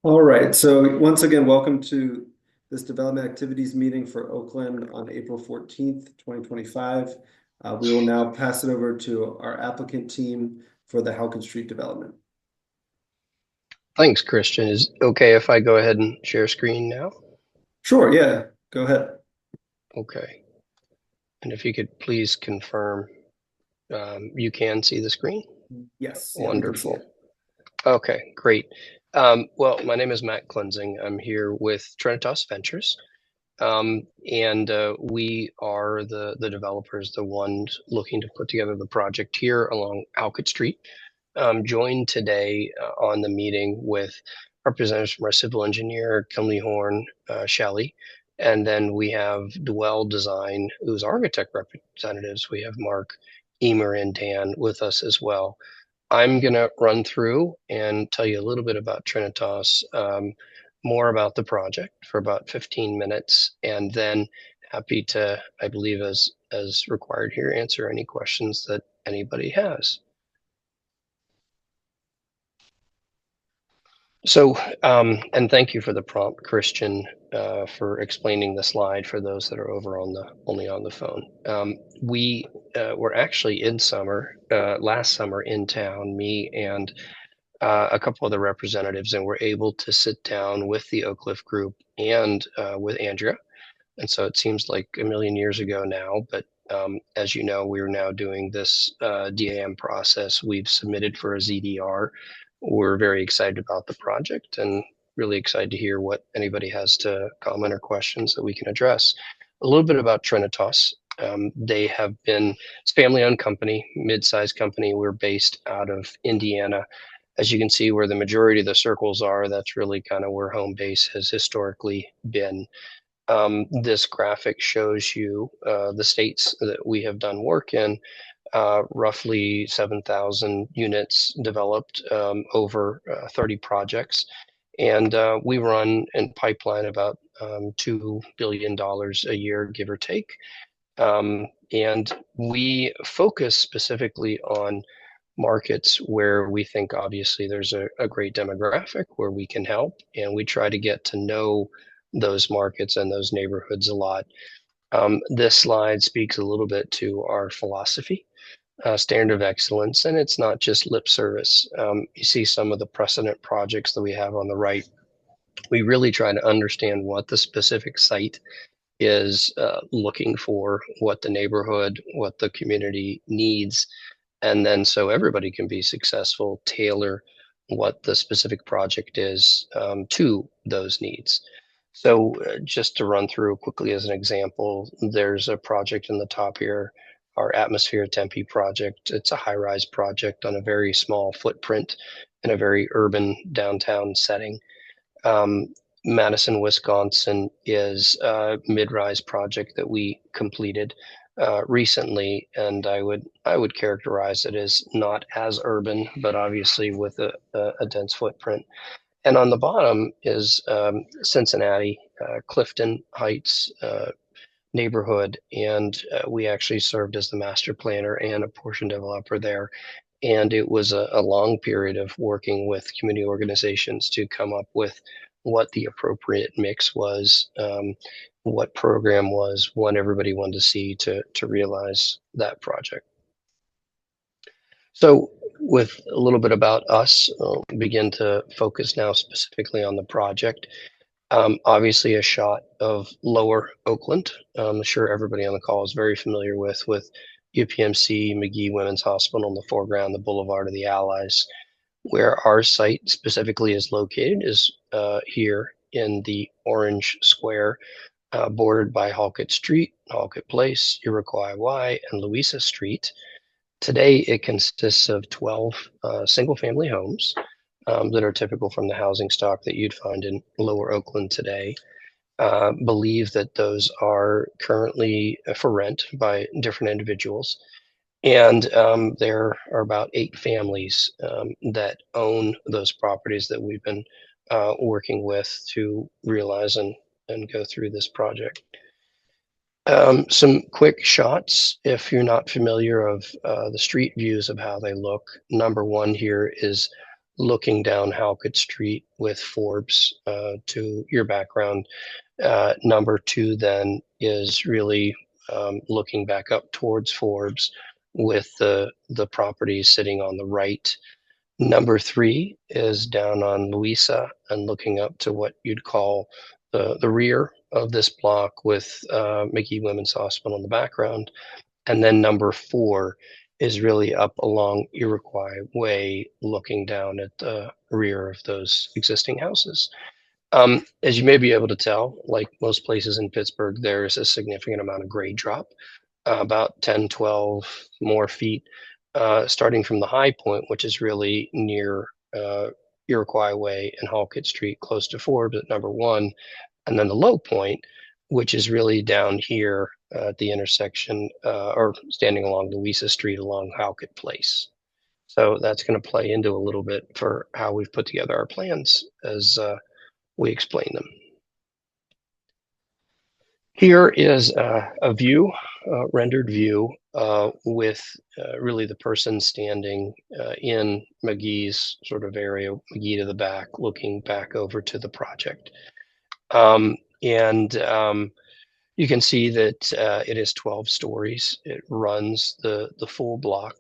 All right, so once again, welcome to this development activities meeting for Oakland on April 14th, 2025. We will now pass it over to our applicant team for the Halket Street development. Thanks, Christian. Is it okay if I go ahead and share screen now? Sure, yeah, go ahead. Okay. And if you could please confirm you can see the screen? Yes, yeah, we can see Wonderful. it. Okay, great. Well, my name is Matt Cleansing. I'm here with Trinitas Ventures. And we are the developers, the ones looking to put together the project here along Halket Street. Joined today on the meeting with representatives from our civil engineer, Kimley Horn, Shelley, and then we have Dwell Design, who's architect representatives. We have Mark, Emer, and Dan with us as well. I'm going to run through and tell you a little bit about Trinitas, more about the project for about 15 minutes, and then happy to, I believe, as required here, answer any questions that anybody has. So, and thank you for the prompt, Christian, for explaining the slide for those that are over on the only on the phone. We were actually in summer, last summer in town, me and a couple of the representatives, and we're able to sit down with the Oak Cliff group and with Andrea. And so it seems like a million years ago now, but as you know, we're now doing this DAM process. We've submitted for a ZDR. We're very excited about the project and really excited to hear what anybody has to comment or questions that we can address. A little bit about Trinitas. They have been, it's a family-owned company, mid-sized company. We're based out of Indiana. As you can see where the majority of the circles are, that's really kind of where home base has historically been. This graphic shows you the states that we have done work in, roughly 7,000 units developed over 30 projects. And we run in pipeline about $2 billion a year, give or take. And we focus specifically on markets where we think obviously there's a great demographic where we can help, and we try to get to know those markets and those neighborhoods a lot. This slide speaks a little bit to our philosophy, standard of excellence, and it's not just lip service. You see some of the precedent projects that we have on the right. We really try to understand what the specific site is looking for, what the neighborhood, what the community needs, and then so everybody can be successful, tailor what the specific project is to those needs. So just to run through quickly as an example, there's a project in the top here, our Atmosphere Tempe project. It's a high-rise project on a very small footprint in a very urban downtown setting. Madison, Wisconsin is a mid-rise project that we completed recently, and I would characterize it as not as urban, but obviously with a dense footprint. And on the bottom is Cincinnati, Clifton Heights neighborhood, and we actually served as the master planner and a portion developer there. And it was a long period of working with community organizations to come up with what the appropriate mix was, what program was, what everybody wanted to see to realize that project. So with a little bit about us, I'll begin to focus now specifically on the project. Obviously a shot of lower Oakland. I'm sure everybody on the call is very familiar with UPMC, McGee Women's Hospital in the foreground, the Boulevard of the Allies. Where our site specifically is located is here in the orange square, bordered by Halket Street, Halket Place, Iroquois Y, and Louisa Street. Today, it consists of 12 single-family homes that are typical from the housing stock that you'd find in Lower Oakland today. Believe that those are currently for rent by different individuals. And there are about 8 families that own those properties that we've been working with to realize and go through this project. Some quick shots, if you're not familiar of the street views of how they look. Number one here is looking down Halket Street with Forbes to your background. Number two then is really looking back up towards Forbes with the properties sitting on the right. Number three is down on Louisa and looking up to what you'd call the rear of this block with McGee Women's Hospital in the background. And then number four is really up along Iroquois Way, looking down at the rear of those existing houses. As you may be able to tell, like most places in Pittsburgh, there is a significant amount of grade drop, about 10, 12 more feet, starting from the high point, which is really near Iroquois Way and Halket Street, close to Forbes at number one, and then the low point, which is really down here at the intersection or standing along Louisa Street along Halket Place. So that's going to play into a little bit for how we've put together our plans as we explain them. Here is a view, rendered view, with really the person standing in McGee's sort of area, McGee to the back, looking back over to the project. You can see that it is 12 stories. It runs the full block.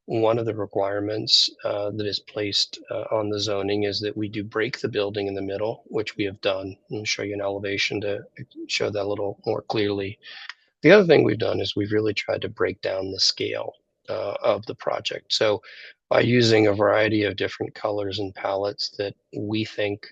One of the requirements that is placed on the zoning is that we do break the building in the middle, which we have done. I'll show you an elevation to show that a little more clearly. The other thing we've done is we've really tried to break down the scale of the project. So by using a variety of different colors and palettes that we think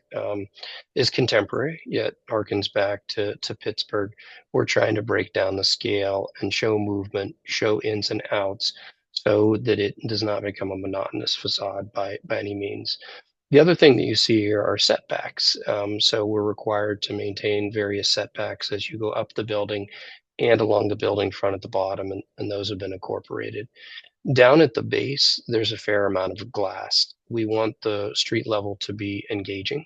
is contemporary, yet harkens back to Pittsburgh, we're trying to break down the scale and show movement, show ins and outs, so that it does not become a monotonous facade by any means. The other thing that you see here are setbacks. So we're required to maintain various setbacks as you go up the building and along the building front at the bottom, and those have been incorporated. Down at the base, there's a fair amount of glass. We want the street level to be engaging,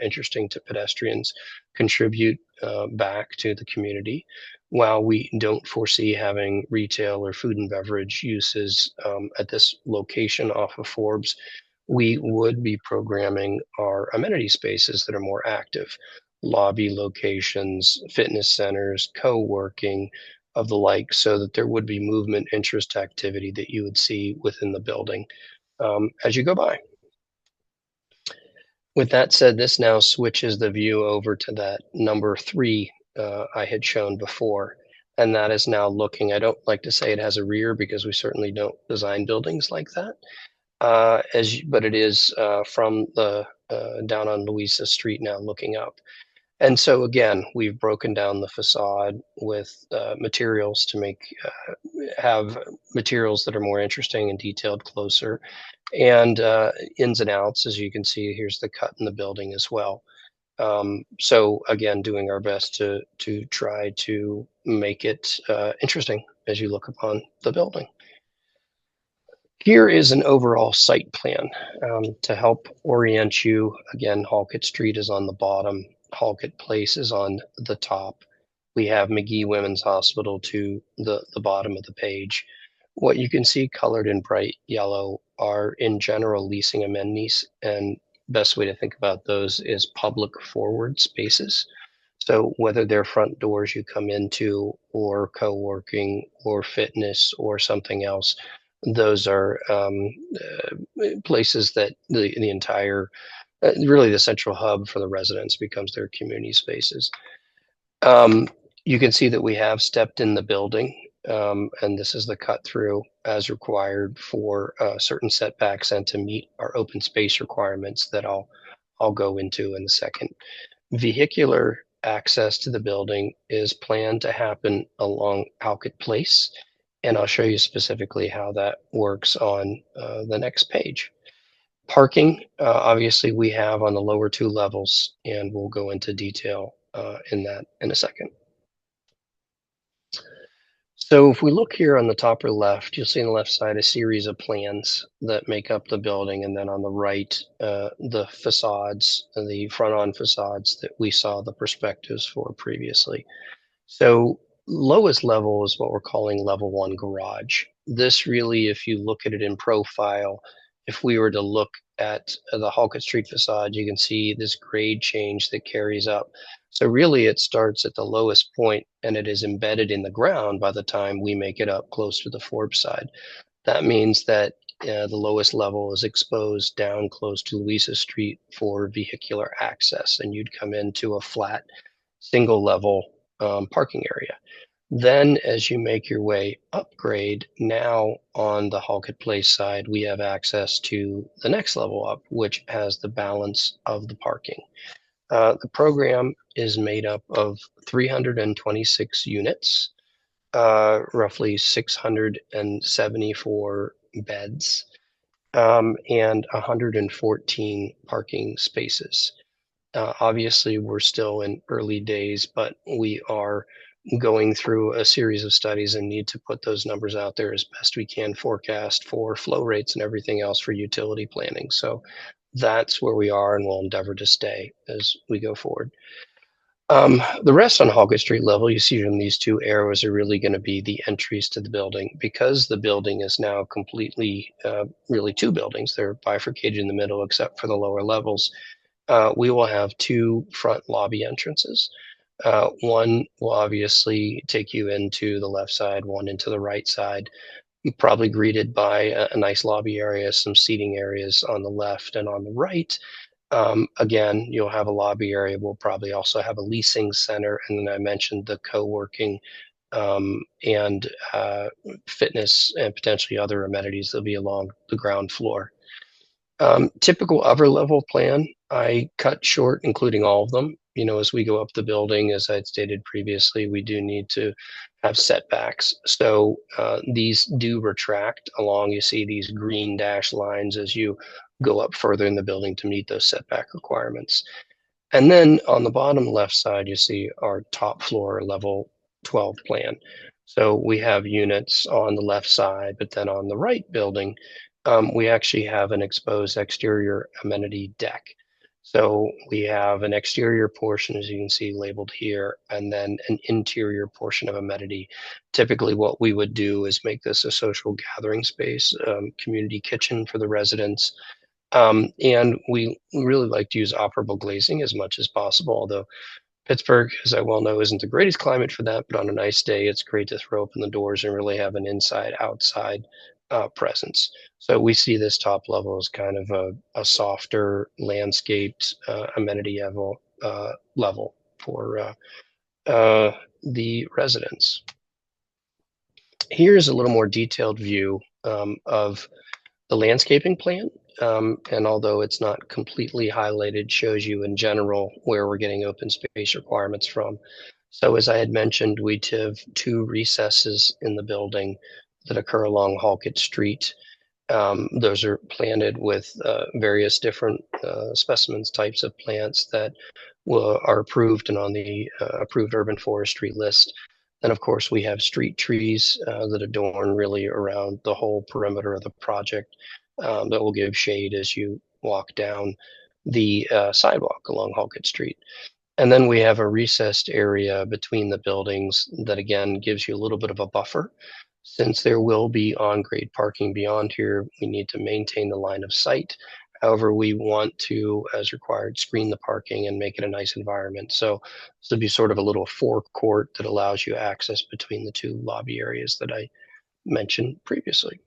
interesting to pedestrians, contribute back to the community. While we don't foresee having retail or food and beverage uses at this location off of Forbes, we would be programming our amenity spaces that are more active, lobby locations, fitness centers, co-working, of the like, so that there would be movement, interest, activity that you would see within the building as you go by. With that said, this now switches the view over to that number three I had shown before, and that is now looking, I don't like to say it has a rear because we certainly don't design buildings like that, but it is from the down on Louisa Street now looking up. And so again, we've broken down the facade with materials to have materials that are more interesting and detailed closer, and ins and outs. As you can see, here's the cut in the building as well. So again, doing our best to try to make it interesting as you look upon the building. Here is an overall site plan to help orient you. Again, Halket Street is on the bottom. Halket Place is on the top. We have McGee Women's Hospital to the bottom of the page. What you can see colored in bright yellow are, in general, leasing amenities, and best way to think about those is public forward spaces. So whether they're front doors you come into, or co-working, or fitness, or something else, those are places that the entire really the central hub for the residents becomes their community spaces. You can see that we have stepped in the building, and this is the cut through as required for certain setbacks and to meet our open space requirements that I'll go into in a second. Vehicular access to the building is planned to happen along Halket Place, and I'll show you specifically how that works on the next page. Parking, obviously, we have on the lower two levels, and we'll go into detail in that in a second. So if we look here on the top or left, you'll see on the left side a series of plans that make up the building, and then on the right, the facades, the front-on facades that we saw the perspectives for previously. So lowest level is what we're calling level one garage. This really, if you look at it in profile, if we were to look at the Halket Street facade, you can see this grade change that carries up. So really it starts at the lowest point and it is embedded in the ground by the time we make it up close to the Forbes side. That means that the lowest level is exposed down close to Louisa Street for vehicular access, and you'd come into a flat single level parking area. Then as you make your way upgrade, now on the Halket Place side, we have access to the next level up, which has the balance of the parking. The program is made up of 326 units, roughly 674 beds, and 114 parking spaces. Obviously, we're still in early days, but we are going through a series of studies and need to put those numbers out there as best we can forecast for flow rates and everything else for utility planning. So that's where we are, and we'll endeavor to stay as we go forward. The rest on Halket Street level, you see from these two arrows, are really going to be the entries to the building. Because the building is now completely, really two buildings, they're bifurcated in the middle except for the lower levels. We will have two front lobby entrances. One will obviously take you into the left side, one into the right side. You're probably greeted by a nice lobby area, some seating areas on the left and on the right. Again, you'll have a lobby area. We'll probably also have a leasing center. And then I mentioned the co-working and fitness and potentially other amenities that'll be along the ground floor. Typical upper level plan, I cut short, including all of them. You know, as we go up the building, as I'd stated previously, we do need to have setbacks. So these do retract along. You see these green dashed lines as you go up further in the building to meet those setback requirements. And then on the bottom left side, you see our top floor level 12 plan. So we have units on the left side, but then on the right building, we actually have an exposed exterior amenity deck. So we have an exterior portion, as you can see labeled here, and then an interior portion of amenity. Typically what we would do is make this a social gathering space, community kitchen for the residents. And we really like to use operable glazing as much as possible, although Pittsburgh, as I well know, isn't the greatest climate for that, but on a nice day, it's great to throw open the doors and really have an inside-outside presence. So we see this top level as kind of a softer landscaped amenity level for the residents. Here's a little more detailed view of the landscaping plan. And although it's not completely highlighted, shows you in general where we're getting open space requirements from. So as I had mentioned, we have two recesses in the building that occur along Halket Street. Those are planted with various different specimens, types of plants that are approved and on the approved urban forestry list. Then, of course, we have street trees that adorn really around the whole perimeter of the project that will give shade as you walk down the sidewalk along Halket Street. And then we have a recessed area between the buildings that, again, gives you a little bit of a buffer. Since there will be on-grade parking beyond here, we need to maintain the line of sight. However, we want to, as required, screen the parking and make it a nice environment. So this will be sort of a little forecourt that allows you access between the two lobby areas that I mentioned previously.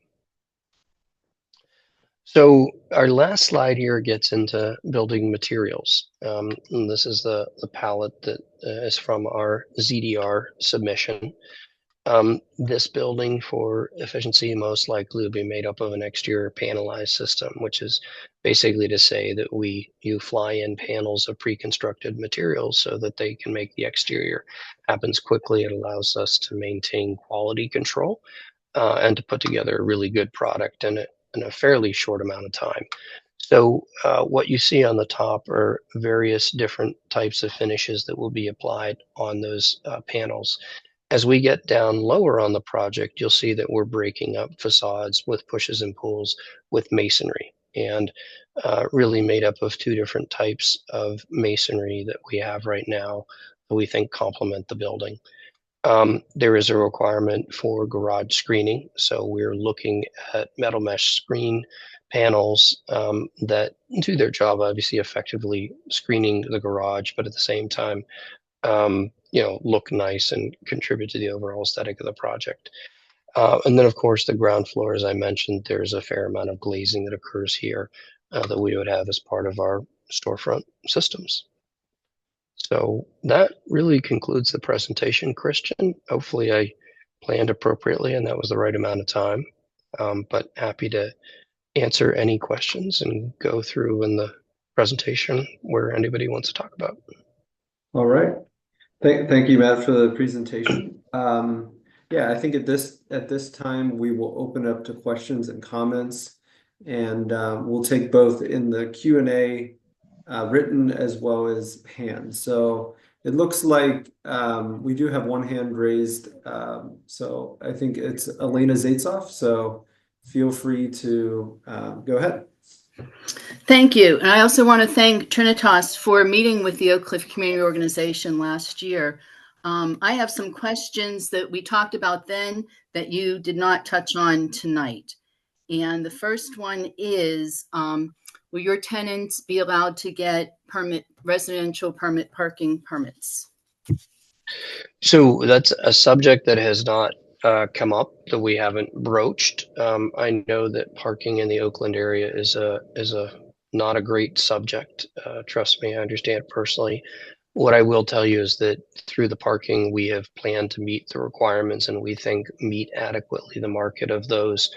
So our last slide here gets into building materials. And this is the palette that is from our ZDR submission. This building, for efficiency, most likely will be made up of an exterior panelized system, which is basically to say that you fly in panels of pre-constructed materials so that they can make the exterior. Happens quickly. It allows us to maintain quality control and to put together a really good product in a fairly short amount of time. So what you see on the top are various different types of finishes that will be applied on those panels. As we get down lower on the project, you'll see that we're breaking up facades with pushes and pulls with masonry, and really made up of two different types of masonry that we have right now that we think complement the building. There is a requirement for garage screening, so we're looking at metal mesh screen panels that do their job, obviously effectively screening the garage, but at the same time, look nice and contribute to the overall aesthetic of the project. And then, of course, the ground floor, as I mentioned, there's a fair amount of glazing that occurs here that we would have as part of our storefront systems. So that really concludes the presentation, Christian. Hopefully I planned appropriately and that was the right amount of time. But happy to answer any questions and go through in the presentation where anybody wants to talk about. All right. Thank you, Matt, for the presentation. Yeah, I think at this time we will open up to questions and comments, and we'll take both in the Q&A written as well as hands. So it looks like we do have one hand raised. So I think it's Elena Zaitzoff. So feel free to go ahead. Thank you. And I also want to thank Trinitas for meeting with the Oak Cliff Community Organization last year. I have some questions that we talked about then that you did not touch on tonight. And the first one is, will your tenants be allowed to get residential permit parking permits? So that's a subject that has not come up, that we haven't broached. I know that parking in the Oakland area is a not a great subject. Trust me, I understand personally. What I will tell you is that through the parking, we have planned to meet the requirements and we think meet adequately the market of those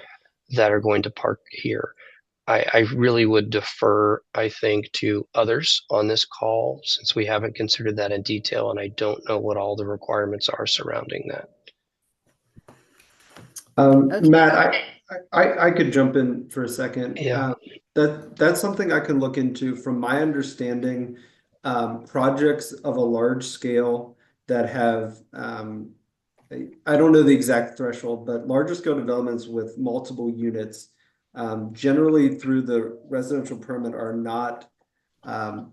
that are going to park here. I really would defer, I think, to others on this call since we haven't considered that in detail and I don't know what all the requirements are surrounding that. Okay. Matt, I could jump in for a second. Yeah. That's something I can look into. From my understanding, projects of a large scale that have, I don't know the exact threshold, but larger scale developments with multiple units, generally through the residential permit are not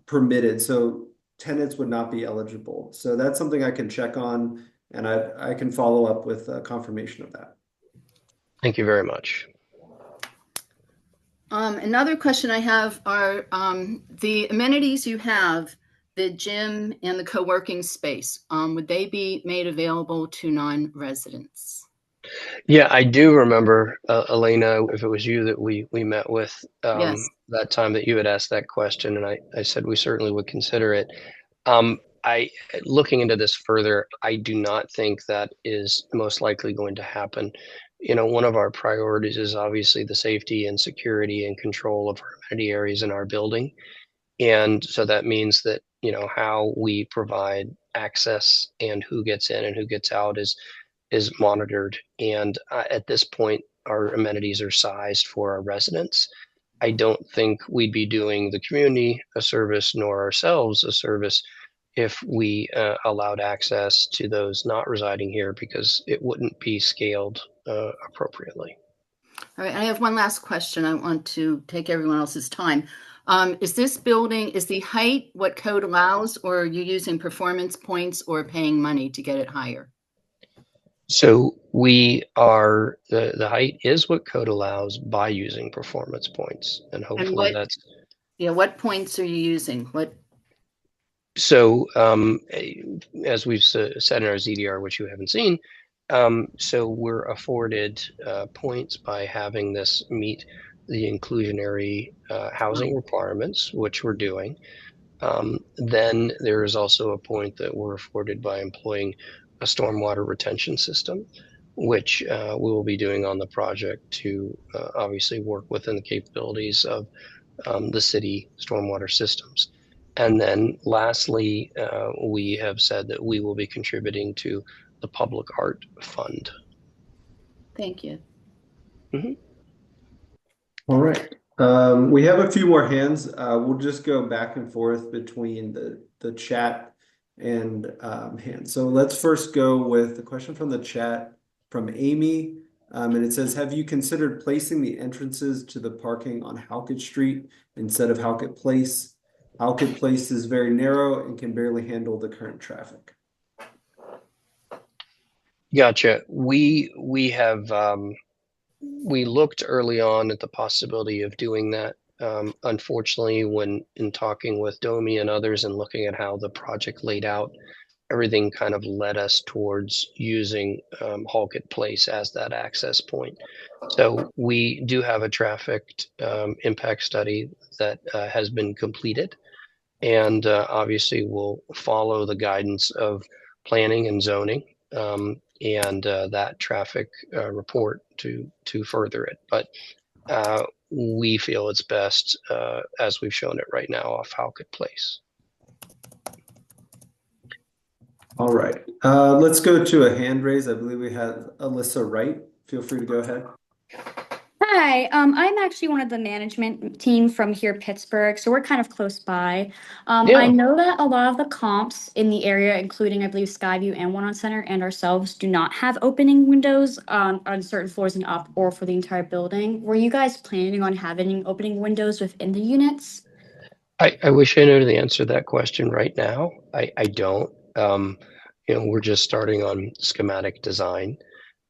permitted. So tenants would not be eligible. So that's something I can check on, and I can follow up with confirmation of that. Thank you very much. Another question I have are the amenities you have, the gym and the co-working space, would they be made available to non-residents? Yeah, I do remember, Elena, if it was you that we met with Yes. that time that you had asked that question, and I said we certainly would consider it. Looking into this further, I do not think that is most likely going to happen. One of our priorities is obviously the safety and security and control of our amenity areas in our building. And so that means that, how we provide access and who gets in and who gets out is monitored. And at this point, our amenities are sized for our residents. I don't think we'd be doing the community a service nor ourselves a service if we allowed access to those not residing here because it wouldn't be scaled appropriately. All right, I have one last question. I want to take everyone else's time. Is this building, is the height what code allows, or are you using performance points or paying money to get it higher? So we are, the height is what code allows by using performance points. And hopefully that's. Yeah, what points are you using? So as we've said in our ZDR, which you haven't seen, so we're afforded points by having this meet the inclusionary housing requirements, which we're doing. Then there is also a point that we're afforded by employing a stormwater retention system, which we will be doing on the project to obviously work within the capabilities of the city stormwater systems. And then lastly, we have said that we will be contributing to the Public Art Fund. Thank you. Mm-hmm. All right. We have a few more hands. We'll just go back and forth between the chat and hands. So let's first go with the question from the chat from Amy. And it says, have you considered placing the entrances to the parking on Halket Street instead of Halket Place? Halket Place is very narrow and can barely handle the current traffic. Gotcha. We have we looked early on at the possibility of doing that. Unfortunately, when in talking with Domi and others and looking at how the project laid out, everything kind of led us towards using Halket Place as that access point. So we do have a traffic impact study that has been completed, and obviously we'll follow the guidance of planning and zoning, and that traffic report to further it. But we feel it's best as we've shown it right now off Halket Place. All right. Let's go to a hand raise. I believe we have Alyssa Wright. Feel free to go ahead. Hi, I'm actually one of the management team from here, Pittsburgh, so we're kind of close by. Yeah. I know that a lot of the comps in the area, including I believe Skyview and One on Center and ourselves, do not have opening windows on certain floors and up or for the entire building. Were you guys planning on having opening windows within the units? I wish I knew the answer to that question right now. I don't. We're just starting on schematic design.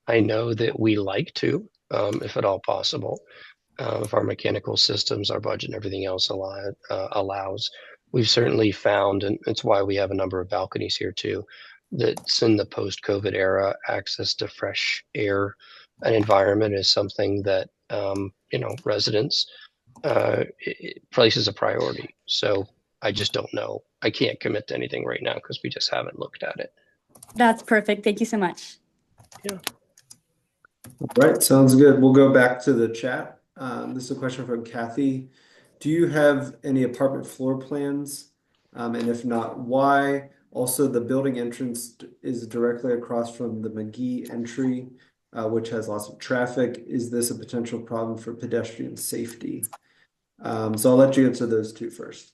I know that we like to, if at all possible, if our mechanical systems, our budget, and everything else allows. We've certainly found, and it's why we have a number of balconies here too, that's in the post-COVID era, access to fresh air and environment is something that residents places a priority. So I just don't know. I can't commit to anything right now because we just haven't looked at it. That's perfect. Thank you so much. Yeah. All right, sounds good. We'll go back to the chat. This is a question from Kathy. Do you have any apartment floor plans? And if not, why? Also, the building entrance is directly across from the McGee entry, which has lots of traffic. Is this a potential problem for pedestrian safety? So I'll let you answer those two first.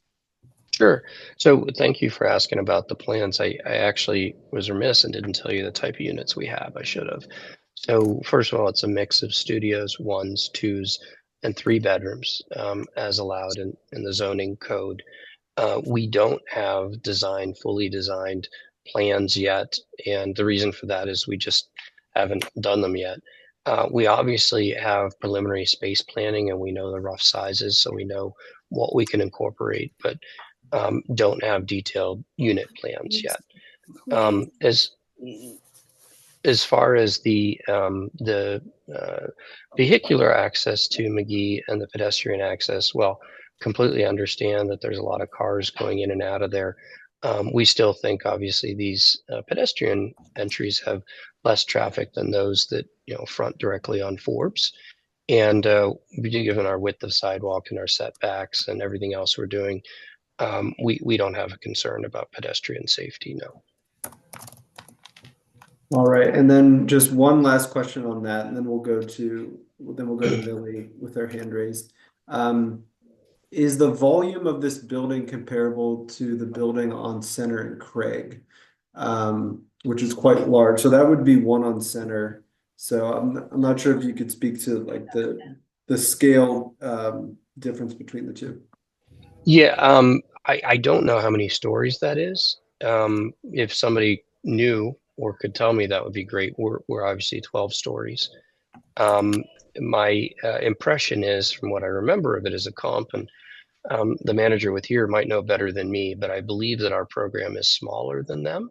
Sure. So thank you for asking about the plans. I actually was remiss and didn't tell you the type of units we have. I should have. So first of all, it's a mix of studios, 1s, 2s, and 3 bedrooms, as allowed in the zoning code. We don't have fully designed plans yet, and the reason for that is we just haven't done them yet. We obviously have preliminary space planning, and we know the rough sizes, so we know what we can incorporate, but don't have detailed unit plans yet. As far as the vehicular access to McGee and the pedestrian access, well, completely understand that there's a lot of cars going in and out of there. We still think, obviously, these pedestrian entries have less traffic than those that front directly on Forbes. And given our width of sidewalk and our setbacks and everything else we're doing, we don't have a concern about pedestrian safety, no. All right, and then just one last question on that, and then we'll go to Millie with her hand raised. Is the volume of this building comparable to the building on Center and Craig, which is quite large? So that would be One on Center. So I'm not sure if you could speak to like the scale difference between the two. Yeah, I don't know how many stories that is. If somebody knew or could tell me, that would be great. We're obviously 12 stories. My impression is, from what I remember of it as a comp, and the manager with here might know better than me, but I believe that our program is smaller than them.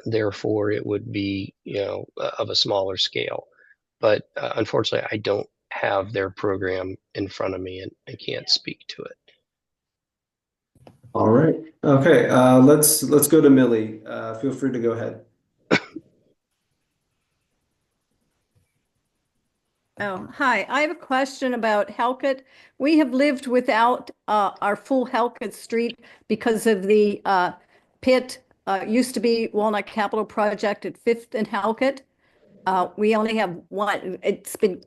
Therefore, it would be of a smaller scale. But unfortunately, I don't have their program in front of me and I can't speak to it. All right. Okay. Let's go to Millie. Feel free to go ahead. Oh, hi. I have a question about Halket. We have lived without our full Halket Street because of the pit. Used to be Walnut Capital Project at 5th and Halket. We only have one. It's been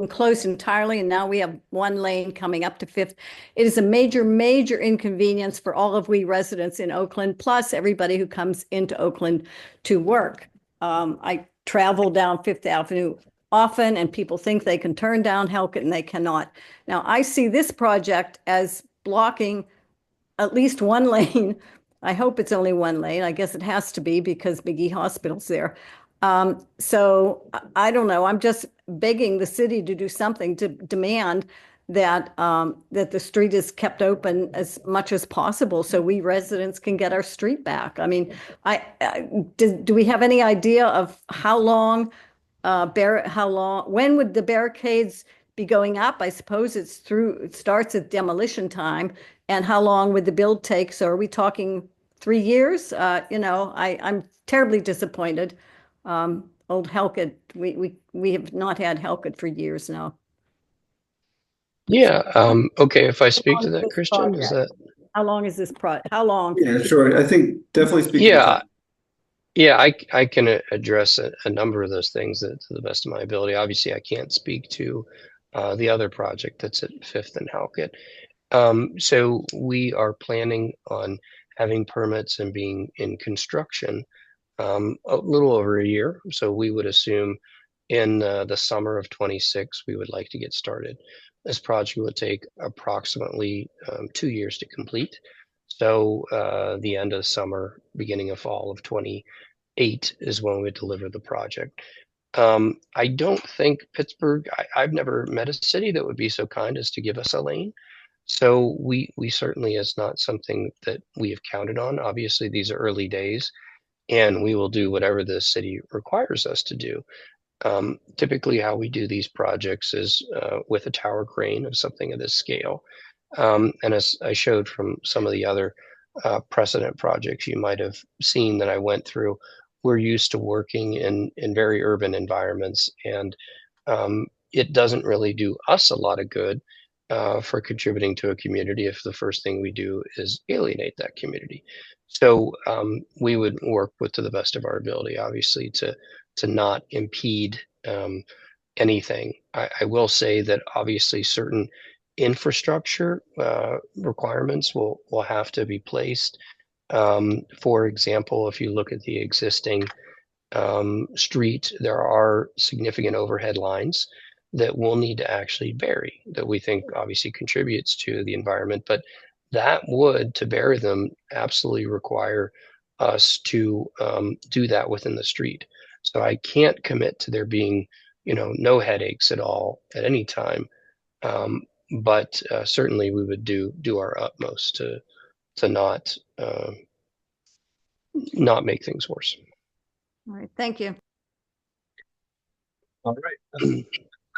closed entirely, and now we have one lane coming up to 5th. It is a major, major inconvenience for all of we residents in Oakland, plus everybody who comes into Oakland to work. I travel down 5th Avenue often, and people think they can turn down Halket, and they cannot. Now, I see this project as blocking at least one lane. I hope it's only one lane. I guess it has to be because McGee Hospital's there. So I don't know. I'm just begging the city to do something to demand that that the street is kept open as much as possible so we residents can get our street back. I mean, do we have any idea of how long when would the barricades be going up? I suppose it starts at demolition time. And how long would the build take? So are we talking 3 years? I'm terribly disappointed. Old Halket, we have not had Halket for years now. Yeah. Okay. If I speak How to long is that, this Christian, is project? that? How long is this how long? Yeah, sure. I think definitely speak to the Yeah. project. Yeah, I can address a number of those things to the best of my ability. Obviously, I can't speak to the other project that's at Fifth and Halket. So we are planning on having permits and being in construction a little over a year. So we would assume in the summer of 26, we would like to get started. This project would take approximately 2 years to complete. So the end of summer, beginning of fall of 28 is when we deliver the project. I don't think Pittsburgh, I've never met a city that would be so kind as to give us a lane. So we certainly is not something that we have counted on. Obviously, these are early days, and we will do whatever the city requires us to do. Typically, how we do these projects is with a tower crane of something of this scale. And as I showed from some of the other precedent projects you might have seen that I went through, we're used to working in very urban environments, and it doesn't really do us a lot of good for contributing to a community if the first thing we do is alienate that community. So we would work with to the best of our ability, obviously, to not impede anything. I will say that obviously certain infrastructure requirements will have to be placed. For example, if you look at the existing street, there are significant overhead lines that we'll need to actually bury that we think obviously contributes to the environment. But that would, to bury them, absolutely require us to do that within the street. So I can't commit to there being, no headaches at all at any time. But certainly we would do our utmost to not make things worse. All right, thank you. All right.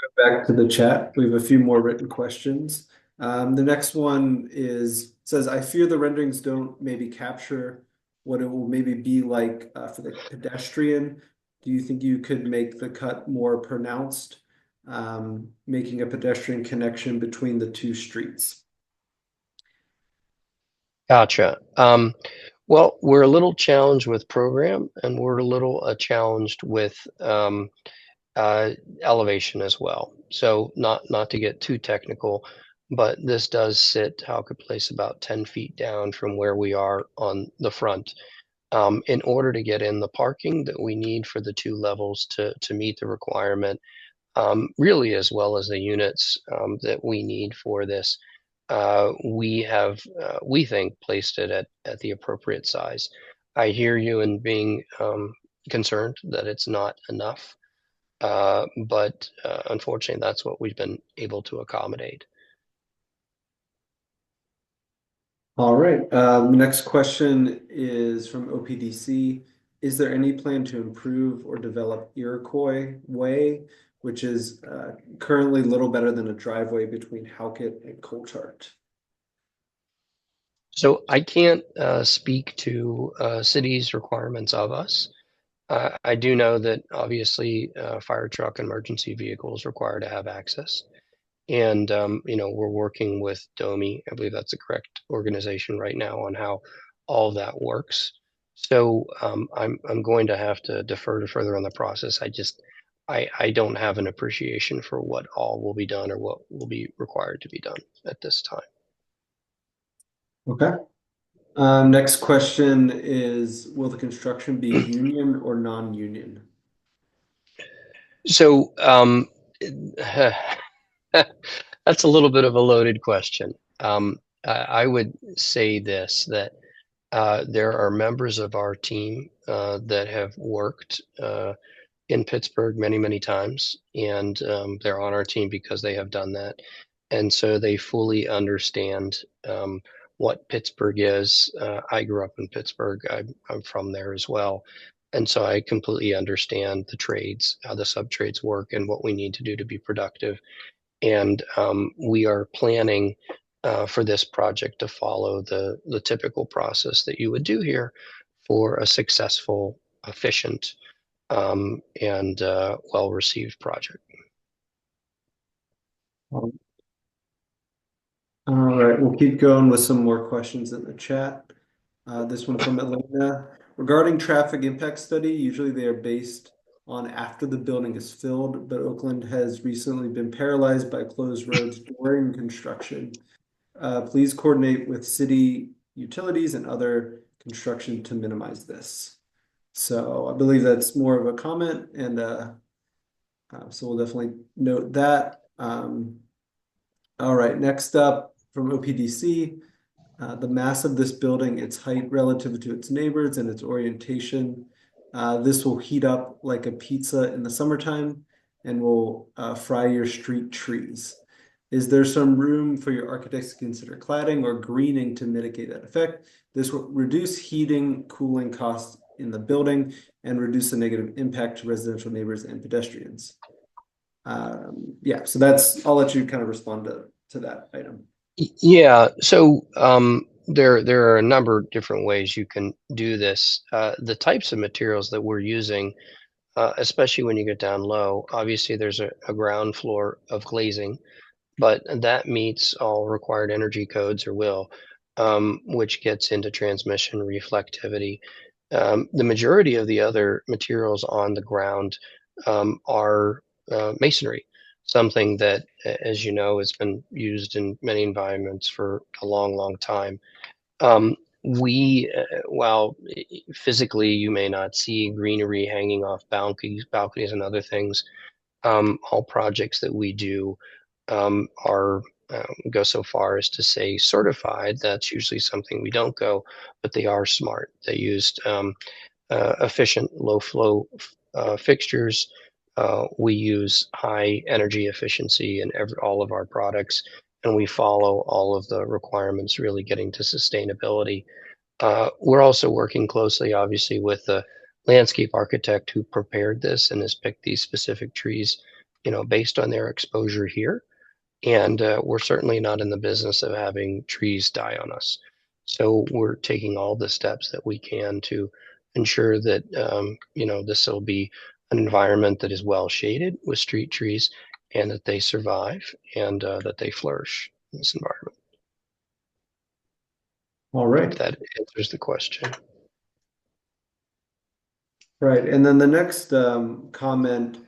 Go back to the chat. We have a few more written questions. The next one says, I fear the renderings don't maybe capture what it will maybe be like for the pedestrian. Do you think you could make the cut more pronounced, making a pedestrian connection between the two streets? Gotcha. Well, we're a little challenged with program, and we're a little challenged with elevation as well. So not to get too technical, but this does sit Halket Place about 10 feet down from where we are on the front. In order to get in the parking that we need for the two levels to meet the requirement, really as well as the units that we need for this, we have, we think, placed it at the appropriate size. I hear you in being concerned that it's not enough, but unfortunately, that's what we've been able to accommodate. All right. Next question is from OPDC. Is there any plan to improve or develop Iroquois Way, which is currently little better than a driveway between Halket and Colchart? So I can't speak to cities' requirements of us. I do know that obviously fire truck and emergency vehicles require to have access. And, we're working with DOMI, I believe that's the correct organization right now, on how all that works. So I'm going to have to defer to further on the process. I don't have an appreciation for what all will be done or what will be required to be done at this time. Okay. Next question is, will the construction be union or non-union? So that's a little bit of a loaded question. I would say this, that There are members of our team that have worked in Pittsburgh many, many times, and they're on our team because they have done that. And so they fully understand what Pittsburgh is. I grew up in Pittsburgh. I'm from there as well. And so I completely understand the trades, how the sub-trades work, and what we need to do to be productive. And we are planning for this project to follow the typical process that you would do here for a successful, efficient, and well-received project. All right, we'll keep going with some more questions in the chat. This one from Elena. Regarding traffic impact study, usually they are based on after the building is filled, but Oakland has recently been paralyzed by closed roads during construction. Please coordinate with city utilities and other construction to minimize this. So I believe that's more of a comment, and so we'll definitely note that. All right, next up from OPDC, the mass of this building, its height relative to its neighbors, and its orientation. This will heat up like a pizza in the summertime and will fry your street trees. Is there some room for your architects to consider cladding or greening to mitigate that effect? This will reduce heating, cooling costs in the building and reduce the negative impact to residential neighbors and pedestrians. Yeah, so I'll let you kind of respond to that item. Yeah, so there are a number of different ways you can do this. The types of materials that we're using, especially when you get down low, obviously there's a ground floor of glazing, but that meets all required energy codes, or will, which gets into transmission reflectivity. The majority of the other materials on the ground are masonry, something that, as you know, has been used in many environments for a long, long time. While physically you may not see greenery hanging off balconies and other things, all projects that we do are go so far as to say certified. That's usually something we don't go, but they are smart. They used efficient low flow fixtures. We use high energy efficiency in all of our products, and we follow all of the requirements, really getting to sustainability. We're also working closely, obviously, with the landscape architect who prepared this and has picked these specific trees, based on their exposure here. And we're certainly not in the business of having trees die on us. So we're taking all the steps that we can to ensure that, this will be an environment that is well shaded with street trees, and that they survive, and that they flourish in this environment. All right. If that answers the question. Right, and then the next comment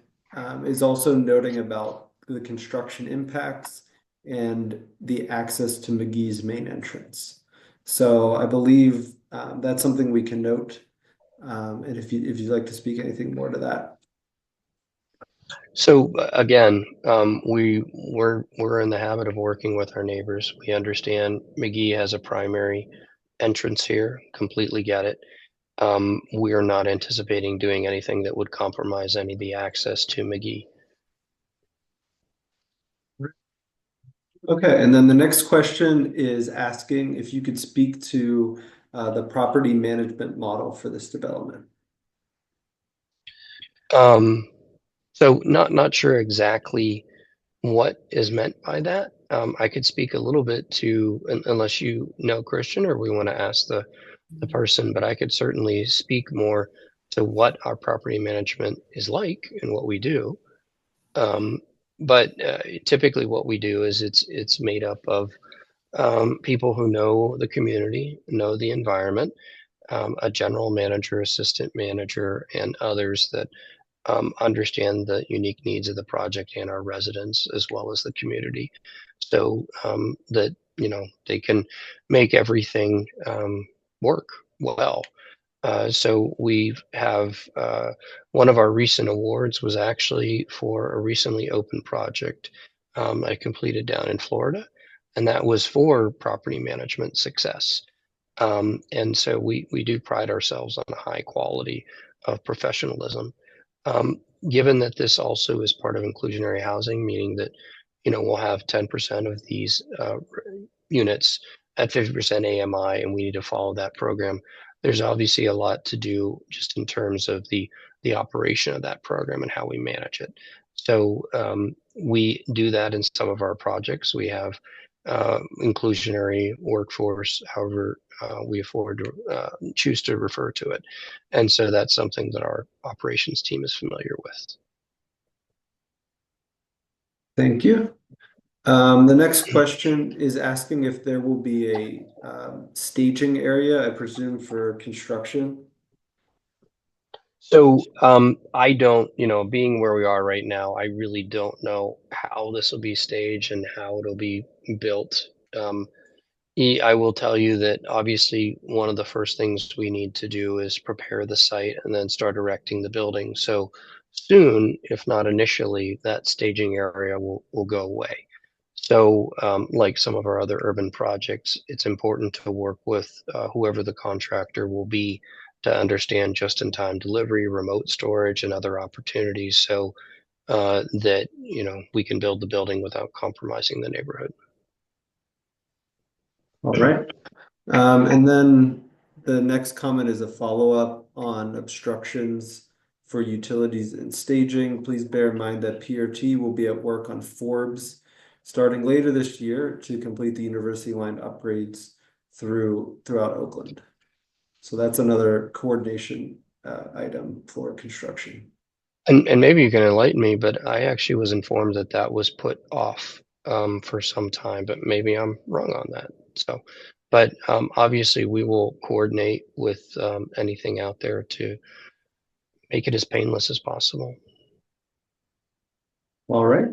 is also noting about the construction impacts and the access to McGee's main entrance. So I believe that's something we can note. And if you'd like to speak anything more to that. So again, we're in the habit of working with our neighbors. We understand McGee has a primary entrance here, completely get it. We are not anticipating doing anything that would compromise any of the access to McGee. Okay, and then the next question is asking if you could speak to the property management model for this development. So not sure exactly what is meant by that. I could speak a little bit to, unless you know, Christian, or we want to ask the person, but I could certainly speak more to what our property management is like and what we do. But typically what we do is it's made up of people who know the community, know the environment, a general manager, assistant manager, and others that understand the unique needs of the project and our residents, as well as the community, so that they can make everything work well. So we have one of our recent awards was actually for a recently opened project I completed down in Florida, and that was for property management success. And so we do pride ourselves on a high quality of professionalism. Given that this also is part of inclusionary housing, meaning that, we'll have 10% of these units at 50% AMI, and we need to follow that program. There's obviously a lot to do just in terms of the operation of that program and how we manage it. So we do that in some of our projects. We have inclusionary workforce, however we afford to choose to refer to it. And so that's something that our operations team is familiar with. Thank you. The next question is asking if there will be a staging area, I presume, for construction. So I don't, being where we are right now, I really don't know how this will be staged and how it'll be built. I will tell you that obviously one of the first things we need to do is prepare the site and then start erecting the building. So soon, if not initially, that staging area will go away. So like some of our other urban projects, it's important to work with whoever the contractor will be to understand just-in-time delivery, remote storage, and other opportunities so that, we can build the building without compromising the neighborhood. All right. And then the next comment is a follow-up on obstructions for utilities and staging. Please bear in mind that PRT will be at work on Forbes starting later this year to complete the university line upgrades throughout Oakland. So that's another coordination item for construction. And maybe you can enlighten me, but I actually was informed that that was put off for some time, but maybe I'm wrong on that. So, but obviously we will coordinate with anything out there to make it as painless as possible. All right.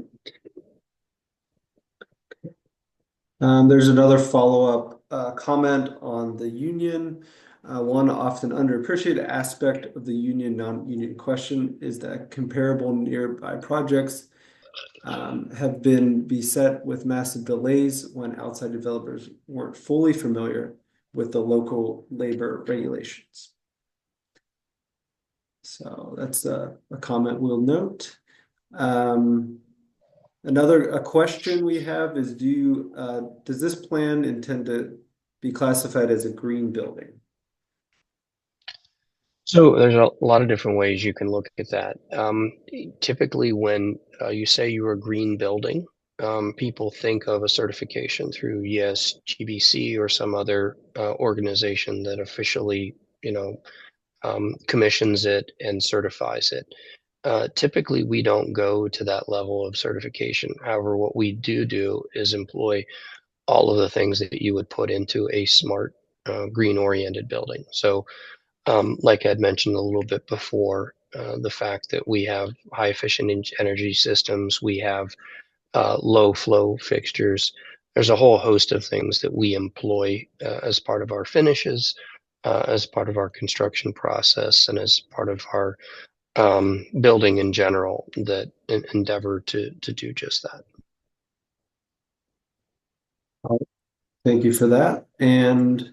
There's another follow-up comment on the union. One often underappreciated aspect of the union non-union question is that comparable nearby projects have been beset with massive delays when outside developers weren't fully familiar with the local labor regulations. So that's a comment we'll note. A question we have is, does this plan intend to be classified as a green building? So there's a lot of different ways you can look at that. Typically, when you say you're a green building, people think of a certification through GBC or some other organization that officially, commissions it and certifies it. Typically, we don't go to that level of certification. However, what we do is employ all of the things that you would put into a smart, green-oriented building. So like I'd mentioned a little bit before, the fact that we have high efficient energy systems, we have low flow fixtures. There's a whole host of things that we employ as part of our finishes, as part of our construction process, and as part of our building in general that endeavor to do just that. Thank you for that. And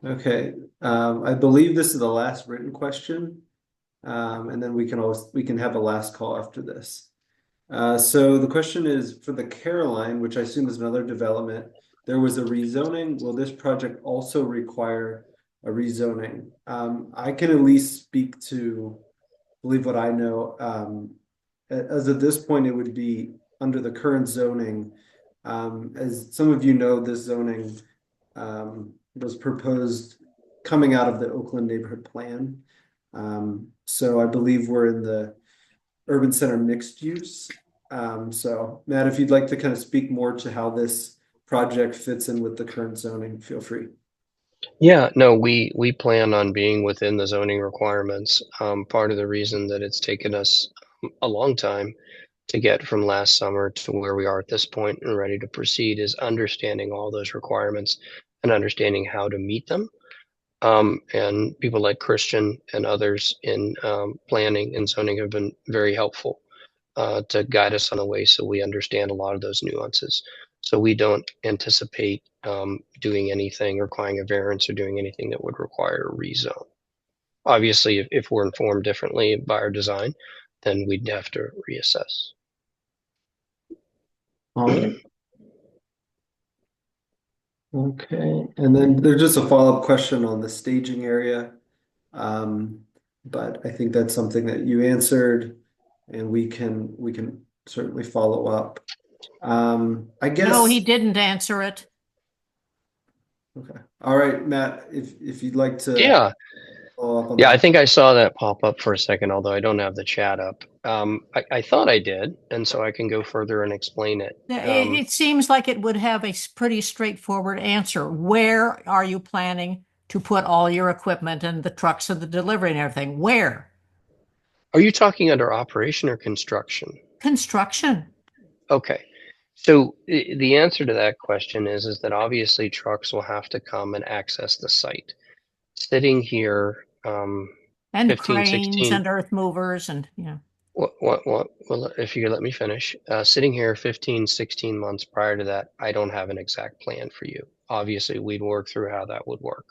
okay, I believe this is the last written question, and then we can have a last call after this. So the question is for the Caroline, which I assume is another development. There was a rezoning. Will this project also require a rezoning? I can at least speak to believe what I know. As of this point, it would be under the current zoning. As some of you know, this zoning was proposed coming out of the Oakland neighborhood plan. So I believe we're in the urban center mixed use. So Matt, if you'd like to kind of speak more to how this project fits in with the current zoning, feel free. Yeah, no, we plan on being within the zoning requirements. Part of the reason that it's taken us a long time to get from last summer to where we are at this point and ready to proceed is understanding all those requirements and understanding how to meet them. And people like Christian and others in planning and zoning have been very helpful to guide us on the way so we understand a lot of those nuances. So we don't anticipate doing anything, requiring a variance or doing anything that would require a rezone. Obviously, if we're informed differently by our design, then we'd have to reassess. All right. Okay, and then there's just a follow-up question on the staging area. But I think that's something that you answered, and we can certainly follow up. I guess. No, he didn't answer it. Okay. All right, Matt, if you'd like to Yeah. follow up on Yeah, I that. think I saw that pop up for a second, although I don't have the chat up. I thought I did, and so I can go further and explain it. It seems like it would have a pretty straightforward answer. Where are you planning to put all your equipment and the trucks and the delivery and everything? Where? Are you talking under operation or construction? Construction. Okay. So the answer to that question is that obviously trucks will have to come and access the site. Sitting here, And 15, cranes 16. and earth movers and, Well, if you could let me finish. Sitting here 15, 16 months prior to that, I don't have an exact plan for you. Obviously, we'd work through how that would work.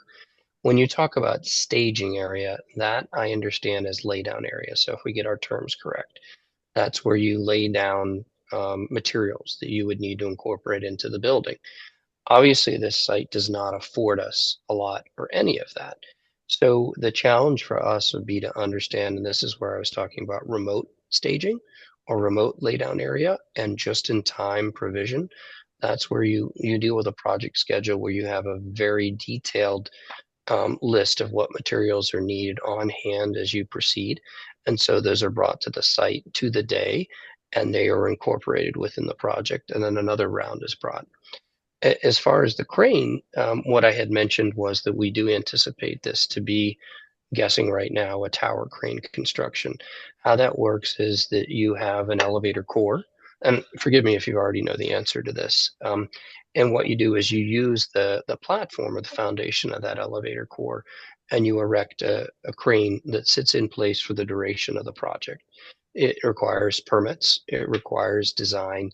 When you talk about staging area, that I understand as laydown area. So if we get our terms correct, that's where you lay down materials that you would need to incorporate into the building. Obviously, this site does not afford us a lot or any of that. So the challenge for us would be to understand, and this is where I was talking about remote staging or remote laydown area and just-in-time provision. That's where you deal with a project schedule where you have a very detailed list of what materials are needed on hand as you proceed. And so those are brought to the site to the day, and they are incorporated within the project. And then another round is brought. As far as the crane, what I had mentioned was that we do anticipate this to be, guessing right now, a tower crane construction. How that works is that you have an elevator core, and forgive me if you already know the answer to this. And what you do is you use the platform or the foundation of that elevator core, and you erect a crane that sits in place for the duration of the project. It requires permits, it requires design,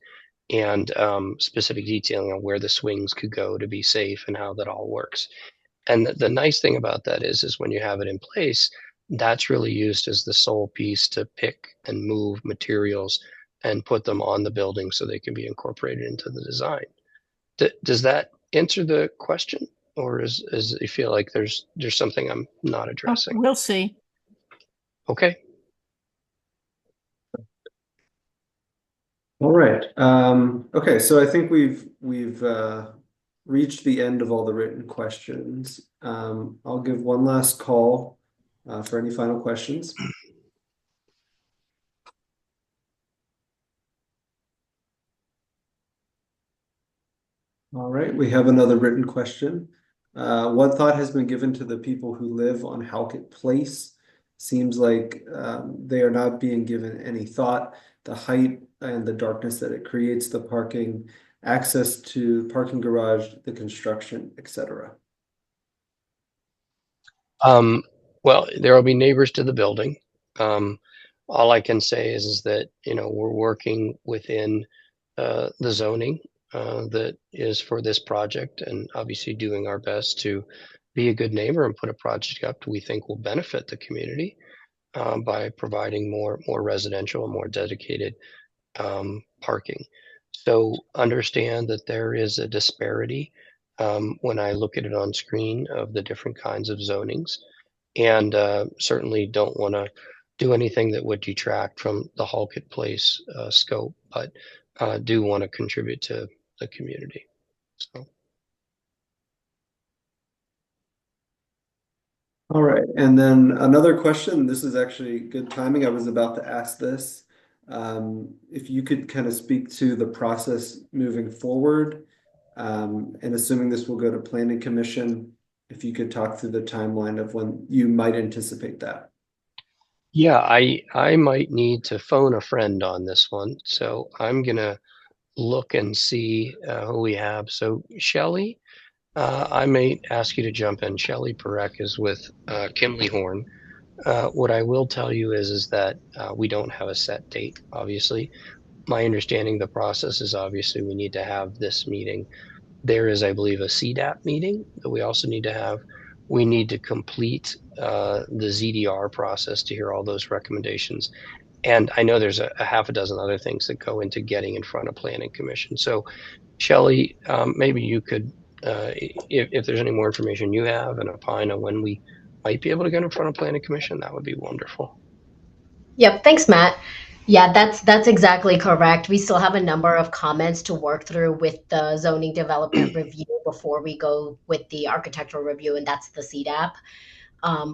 and specific detailing on where the swings could go to be safe and how that all works. And the nice thing about that is when you have it in place, that's really used as the sole piece to pick and move materials and put them on the building so they can be incorporated into the design. Does that answer the question, or is you feel like there's something I'm not addressing? we'll see. Okay. All right. Okay, so I think we've reached the end of all the written questions. I'll give one last call for any final questions. All right, we have another written question. What thought has been given to the people who live on Halket Place? Seems like they are not being given any thought. The height and the darkness that it creates, the parking, access to parking garage, the construction, etc. Well, there will be neighbors to the building. All I can say is that we're working within the zoning that is for this project, and obviously doing our best to be a good neighbor and put a project up we think will benefit the community by providing more residential and more dedicated parking. So understand that there is a disparity when I look at it on screen of the different kinds of zonings, and certainly don't want to do anything that would detract from the Halket Place scope, but do want to contribute to the community. So. All right, and then another question. This is actually good timing. I was about to ask this. If you could kind of speak to the process moving forward, and assuming this will go to Planning Commission, if you could talk through the timeline of when you might anticipate that. Yeah, I might need to phone a friend on this one, so I'm gonna look and see who we have. So Shelley, I may ask you to jump in. Shelley Perek is with Kimley Horn. What I will tell you is that we don't have a set date, obviously. My understanding the process is obviously we need to have this meeting. There is, I believe, a CDAP meeting that we also need to have. We need to complete the ZDR process to hear all those recommendations. And I know there's a half a dozen other things that go into getting in front of Planning Commission. So Shelley, maybe you could, if there's any more information you have and opine on when we might be able to get in front of Planning Commission, that would be wonderful. Yep, thanks, Matt. Yeah, that's exactly correct. We still have a number of comments to work through with the zoning development review before we go with the architectural review, and that's the CDAP.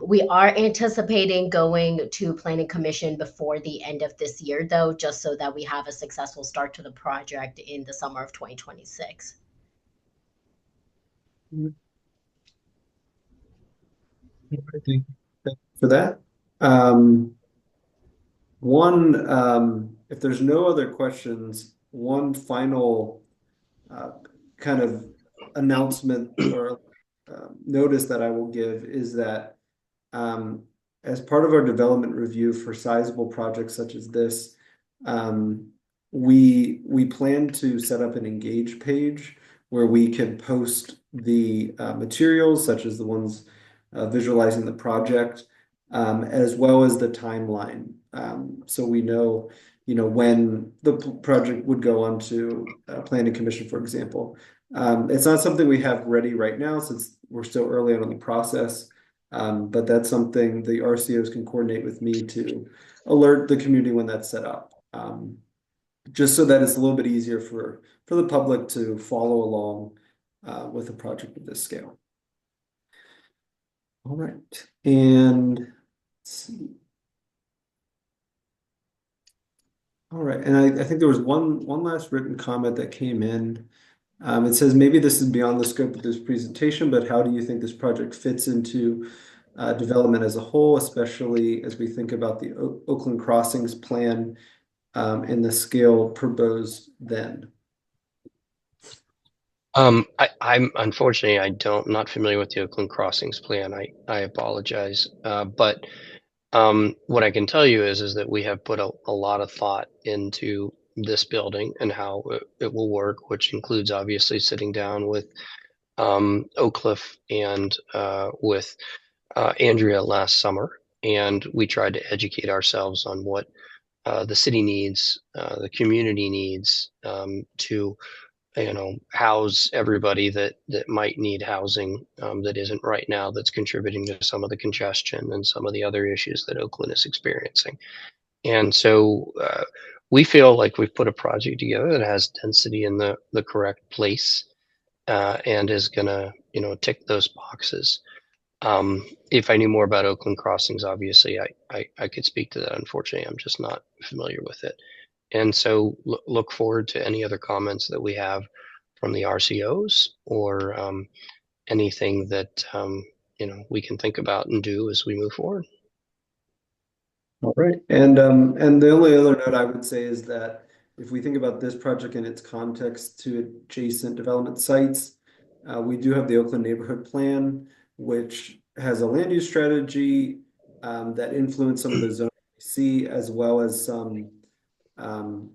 We are anticipating going to Planning Commission before the end of this year, though, just so that we have a successful start to the project in the summer of 2026. Thank you for that. If there's no other questions, one final kind of announcement or notice that I will give is that as part of our development review for sizable projects such as this, we plan to set up an Engage page where we can post the materials, such as the ones visualizing the project, as well as the timeline. So we know, when the project would go on to Planning Commission, for example. It's not something we have ready right now since we're still early on in the process. But that's something the RCOs can coordinate with me to alert the community when that's set up. Just so that it's a little bit easier for the public to follow along with a project of this scale. All right, and let's see. All right, and I think there was one last written comment that came in. It says, maybe this is beyond the scope of this presentation, but how do you think this project fits into development as a whole, especially as we think about the Oakland Crossings plan and the scale proposed then? I'm unfortunately, I'm not familiar with the Oakland Crossings plan. I apologize. But what I can tell you is that we have put a lot of thought into this building and how it will work, which includes obviously sitting down with Oak Cliff and with Andrea last summer. And we tried to educate ourselves on what the city needs, the community needs to house everybody that might need housing that isn't right now, that's contributing to some of the congestion and some of the other issues that Oakland is experiencing. And so we feel like we've put a project together that has density in the correct place and is gonna tick those boxes. If I knew more about Oakland Crossings, obviously I could speak to that. Unfortunately, I'm just not familiar with it. And so look forward to any other comments that we have from the RCOs or anything that we can think about and do as we move forward. All right, and the only other note I would say is that if we think about this project in its context to adjacent development sites, we do have the Oakland Neighborhood Plan, which has a land use strategy that influence some of the zoning we see, as well as some kind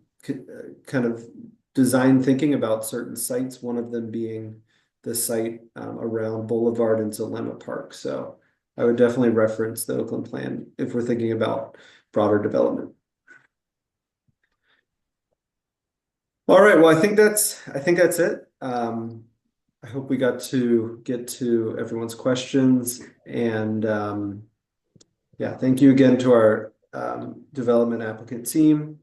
of design thinking about certain sites, one of them being the site around Boulevard and Zalema Park. So I would definitely reference the Oakland plan if we're thinking about broader development. All right, well, I think that's it. I hope we got to get to everyone's questions, and yeah, thank you again to our development applicant team.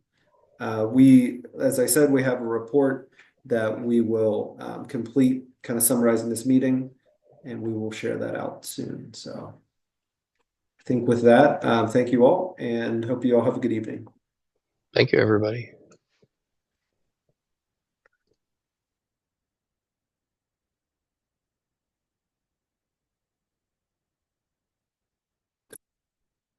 As I said, we have a report that we will complete, kind of summarizing this meeting, and we will share that out soon. So I think with that, thank you all, and hope you all have a good evening. Thank you, everybody.